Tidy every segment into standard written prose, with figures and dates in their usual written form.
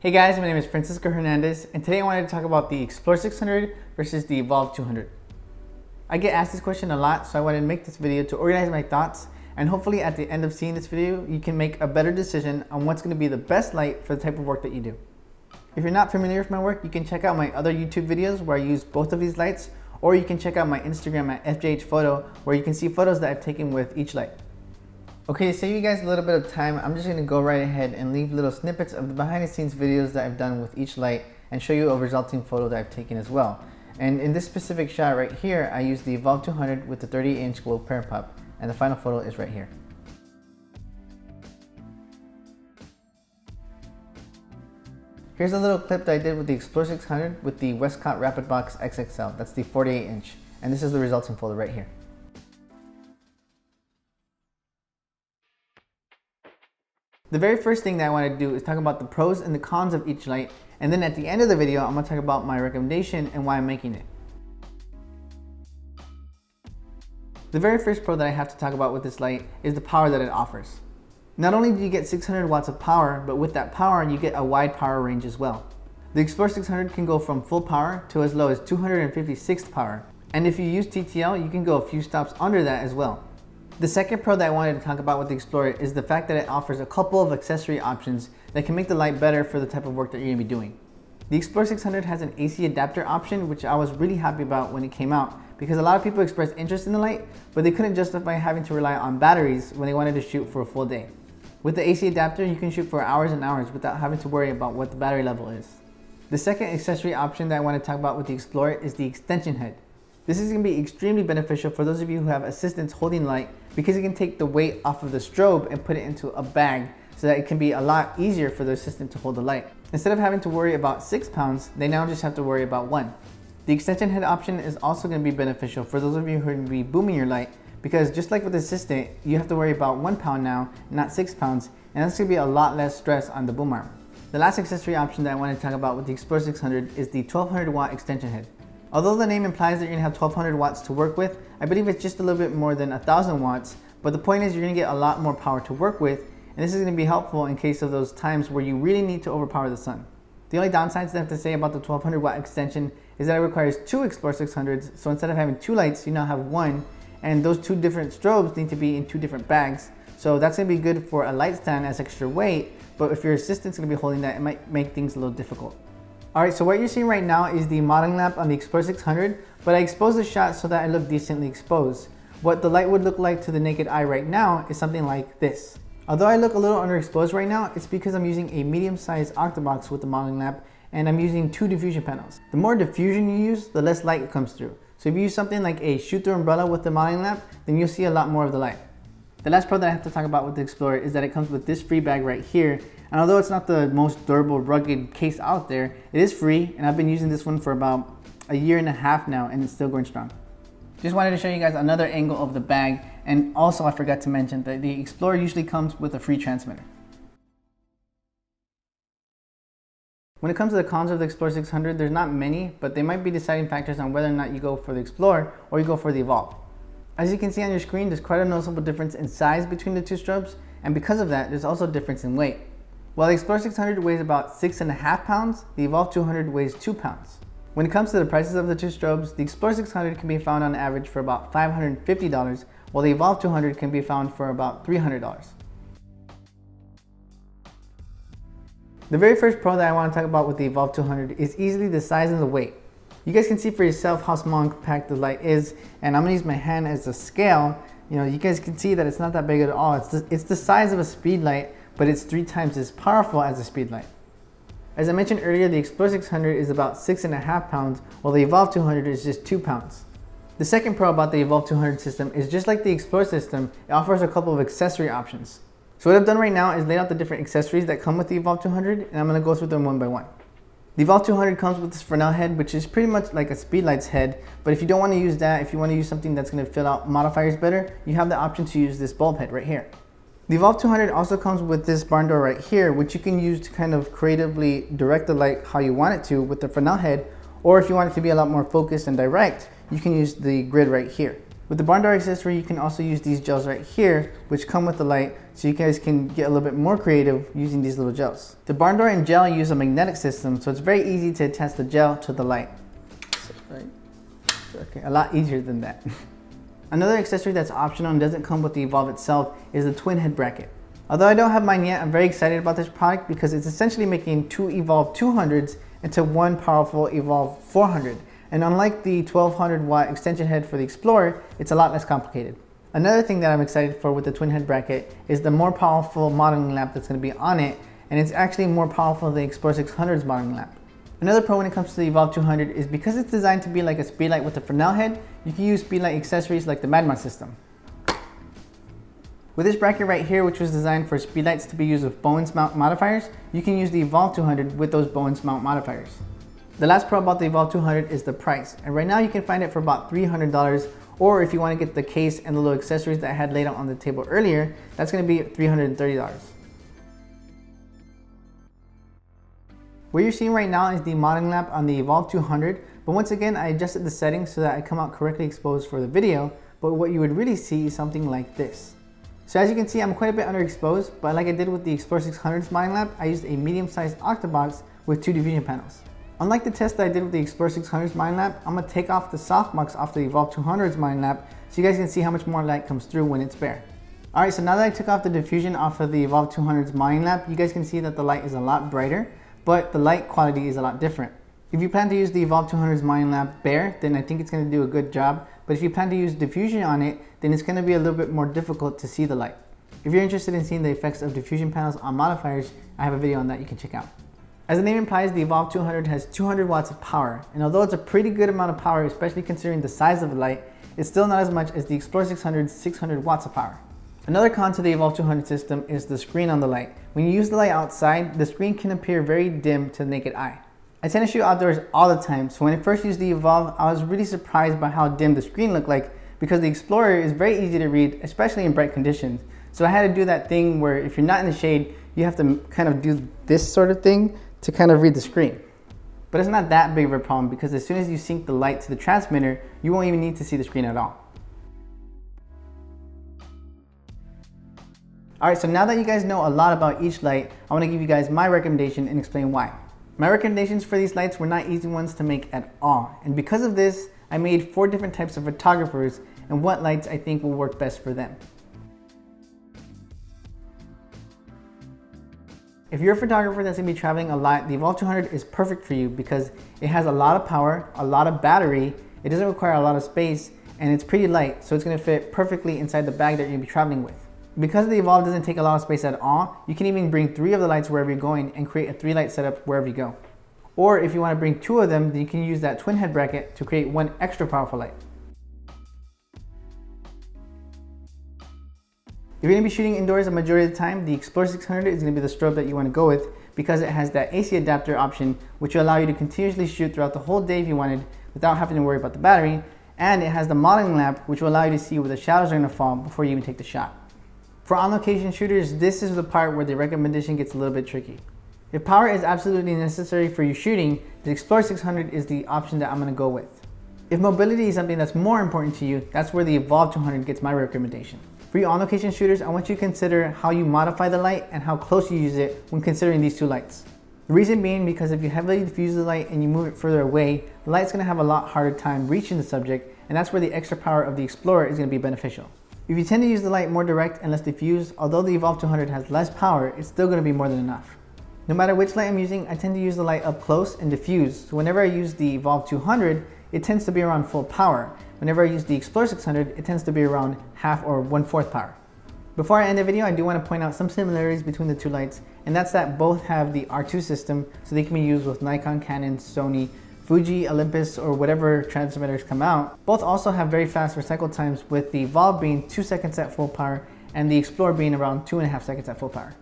Hey guys, my name is Francisco Hernandez, and today I wanted to talk about the EXPLOR 600 versus the eVOLV 200. I get asked this question a lot, so I wanted to make this video to organize my thoughts, and hopefully at the end of seeing this video, you can make a better decision on what's going to be the best light for the type of work that you do. If you're not familiar with my work, you can check out my other YouTube videos where I use both of these lights, or you can check out my Instagram at FJHphoto, where you can see photos that I've taken with each light. Okay, to save you guys a little bit of time, I'm just going to go right ahead and leave little snippets of the behind the scenes videos that I've done with each light and show you a resulting photo that I've taken as well. And in this specific shot right here, I used the eVOLV 200 with the 30-inch glow parent pop, and the final photo is right here. Here's a little clip that I did with the EXPLOR 600 with the Westcott Rapid Box XXL. That's the 48-inch, and this is the resulting photo right here. The very first thing that I want to do is talk about the pros and the cons of each light, and then at the end of the video I'm going to talk about my recommendation and why I'm making it. The very first pro that I have to talk about with this light is the power that it offers. Not only do you get 600 watts of power, but with that power you get a wide power range as well. The EXPLOR 600 can go from full power to as low as 256th power, and if you use TTL you can go a few stops under that as well. The second pro that I wanted to talk about with the EXPLOR is the fact that it offers a couple of accessory options that can make the light better for the type of work that you're going to be doing. The EXPLOR 600 has an AC adapter option, which I was really happy about when it came out, because a lot of people expressed interest in the light, but they couldn't justify having to rely on batteries when they wanted to shoot for a full day. With the AC adapter, you can shoot for hours and hours without having to worry about what the battery level is. The second accessory option that I want to talk about with the EXPLOR is the extension head. This is going to be extremely beneficial for those of you who have assistants holding light, because it can take the weight off of the strobe and put it into a bag so that it can be a lot easier for the assistant to hold the light. Instead of having to worry about 6 pounds, they now just have to worry about 1. The extension head option is also going to be beneficial for those of you who are going to be booming your light, because just like with the assistant, you have to worry about 1 pound now, not 6 pounds, and that's going to be a lot less stress on the boom arm. The last accessory option that I want to talk about with the EXPLOR 600 is the 1200 watt extension head. Although the name implies that you're going to have 1200 watts to work with, I believe it's just a little bit more than 1000 watts, but the point is you're going to get a lot more power to work with, and this is going to be helpful in case of those times where you really need to overpower the sun. The only downsides that I have to say about the 1200 watt extension is that it requires 2 EXPLOR 600s, so instead of having 2 lights, you now have 1, and those 2 different strobes need to be in 2 different bags, so that's going to be good for a light stand as extra weight, but if your assistant's going to be holding that, it might make things a little difficult. Alright, so what you're seeing right now is the modeling lamp on the EXPLOR 600, but I exposed the shot so that I look decently exposed. What the light would look like to the naked eye right now is something like this. Although I look a little underexposed right now, it's because I'm using a medium-sized octabox with the modeling lamp, and I'm using 2 diffusion panels. The more diffusion you use, the less light comes through. So if you use something like a shoot-through umbrella with the modeling lamp, then you'll see a lot more of the light. The last pro that I have to talk about with the EXPLOR is that it comes with this free bag right here. And although it's not the most durable, rugged case out there, it is free, and I've been using this one for about a year and a half now, and it's still going strong. Just wanted to show you guys another angle of the bag, and also I forgot to mention that the EXPLOR usually comes with a free transmitter. When it comes to the cons of the EXPLOR 600, there's not many, but they might be deciding factors on whether or not you go for the EXPLOR or you go for the eVOLV. As you can see on your screen, there's quite a noticeable difference in size between the 2 strobes, and because of that, there's also a difference in weight. While the EXPLOR 600 weighs about 6.5 pounds, the eVOLV 200 weighs 2 pounds. When it comes to the prices of the 2 strobes, the EXPLOR 600 can be found on average for about $550, while the eVOLV 200 can be found for about $300. The very first pro that I want to talk about with the eVOLV 200 is easily the size and the weight. You guys can see for yourself how small and compact the light is, and I'm going to use my hand as a scale. You guys can see that it's not that big at all. It's the size of a speed light, but it's 3 times as powerful as a speed light. As I mentioned earlier, the EXPLOR 600 is about 6.5 pounds, while the eVOLV 200 is just 2 pounds. The second pro about the eVOLV 200 system is just like the EXPLOR system, it offers a couple of accessory options. So what I've done right now is laid out the different accessories that come with the eVOLV 200, and I'm going to go through them one by one. The eVOLV 200 comes with this Fresnel head, which is pretty much like a speedlight's head, but if you don't want to use that, if you want to use something that's going to fill out modifiers better, you have the option to use this bulb head right here. The eVOLV 200 also comes with this barn door right here, which you can use to kind of creatively direct the light how you want it to with the Fresnel head, or if you want it to be a lot more focused and direct, you can use the grid right here. With the barn door accessory, you can also use these gels right here, which come with the light, so you guys can get a little bit more creative using these little gels. The barn door and gel use a magnetic system, so it's very easy to attach the gel to the light. Okay, a lot easier than that. Another accessory that's optional and doesn't come with the eVOLV itself is the twin head bracket. Although I don't have mine yet, I'm very excited about this product because it's essentially making two eVOLV 200s into one powerful eVOLV 400. And unlike the 1200 watt extension head for the Explorer, it's a lot less complicated. Another thing that I'm excited for with the twin head bracket is the more powerful modeling lamp that's going to be on it, and it's actually more powerful than the Explorer 600's modeling lamp. Another pro when it comes to the eVOLV 200 is because it's designed to be like a speedlight with a Fresnel head, you can use speedlight accessories like the Madmod system. With this bracket right here, which was designed for speedlights to be used with Bowens mount modifiers, you can use the eVOLV 200 with those Bowens mount modifiers. The last pro about the eVOLV 200 is the price, and right now you can find it for about $300, or if you want to get the case and the little accessories that I had laid out on the table earlier, that's going to be $330. What you're seeing right now is the modeling lamp on the eVOLV 200, but once again I adjusted the settings so that I come out correctly exposed for the video, but what you would really see is something like this. So as you can see, I'm quite a bit underexposed, but like I did with the Explorer 600's modeling lamp, I used a medium-sized octabox with 2 diffusion panels. Unlike the test that I did with the Explorer 600's modeling lamp, I'm going to take off the softbox off the eVOLV 200's modeling lamp so you guys can see how much more light comes through when it's bare. Alright, so now that I took off the diffusion off of the eVOLV 200's modeling lamp, you guys can see that the light is a lot brighter, but the light quality is a lot different. If you plan to use the eVOLV 200's modeling lamp bare, then I think it's going to do a good job, but if you plan to use diffusion on it, then it's going to be a little bit more difficult to see the light. If you're interested in seeing the effects of diffusion panels on modifiers, I have a video on that you can check out. As the name implies, the eVOLV 200 has 200 watts of power, and although it's a pretty good amount of power, especially considering the size of the light, it's still not as much as the Explorer 600's 600 watts of power. Another con to the eVOLV 200 system is the screen on the light. When you use the light outside, the screen can appear very dim to the naked eye. I tend to shoot outdoors all the time, so when I first used the eVOLV, I was really surprised by how dim the screen looked like because the Explorer is very easy to read, especially in bright conditions. So I had to do that thing where if you're not in the shade, you have to kind of do this sort of thing to kind of read the screen. But it's not that big of a problem because as soon as you sync the light to the transmitter, you won't even need to see the screen at all. Alright, so now that you guys know a lot about each light, I want to give you guys my recommendation and explain why. My recommendations for these lights were not easy ones to make at all, and because of this, I made 4 different types of photographers and what lights I think will work best for them. If you're a photographer that's going to be traveling a lot, the eVOLV 200 is perfect for you because it has a lot of power, a lot of battery, it doesn't require a lot of space, and it's pretty light, so it's going to fit perfectly inside the bag that you're going to be traveling with. Because the eVOLV doesn't take a lot of space at all, you can even bring 3 of the lights wherever you're going and create a 3-light setup wherever you go. Or if you want to bring 2 of them, then you can use that twin head bracket to create 1 extra powerful light. If you're going to be shooting indoors a majority of the time, the Explorer 600 is going to be the strobe that you want to go with because it has that AC adapter option, which will allow you to continuously shoot throughout the whole day if you wanted without having to worry about the battery, and it has the modeling lamp, which will allow you to see where the shadows are going to fall before you even take the shot. For on-location shooters, this is the part where the recommendation gets a little bit tricky. If power is absolutely necessary for you shooting, the Explorer 600 is the option that I'm going to go with. If mobility is something that's more important to you, that's where the eVOLV 200 gets my recommendation. For you on-location shooters, I want you to consider how you modify the light and how close you use it when considering these 2 lights. The reason being because if you heavily diffuse the light and you move it further away, the light's going to have a lot harder time reaching the subject, and that's where the extra power of the Explorer is going to be beneficial. If you tend to use the light more direct and less diffused, although the eVOLV 200 has less power, it's still going to be more than enough. No matter which light I'm using, I tend to use the light up close and diffuse, so whenever I use the eVOLV 200, it tends to be around full power. Whenever I use the Explorer 600, it tends to be around half or 1/4 power. Before I end the video, I do want to point out some similarities between the 2 lights, and that's that both have the R2 system, so they can be used with Nikon, Canon, Sony, Fuji, Olympus, or whatever transmitters come out. Both also have very fast recycle times, with the eVOLV being 2 seconds at full power and the Explorer being around 2.5 seconds at full power.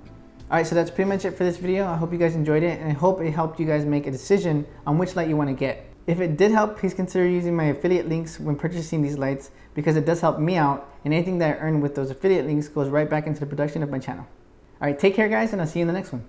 Alright, so that's pretty much it for this video. I hope you guys enjoyed it, and I hope it helped you guys make a decision on which light you want to get. If it did help, please consider using my affiliate links when purchasing these lights because it does help me out, and anything that I earn with those affiliate links goes right back into the production of my channel. Alright, take care guys, and I'll see you in the next one.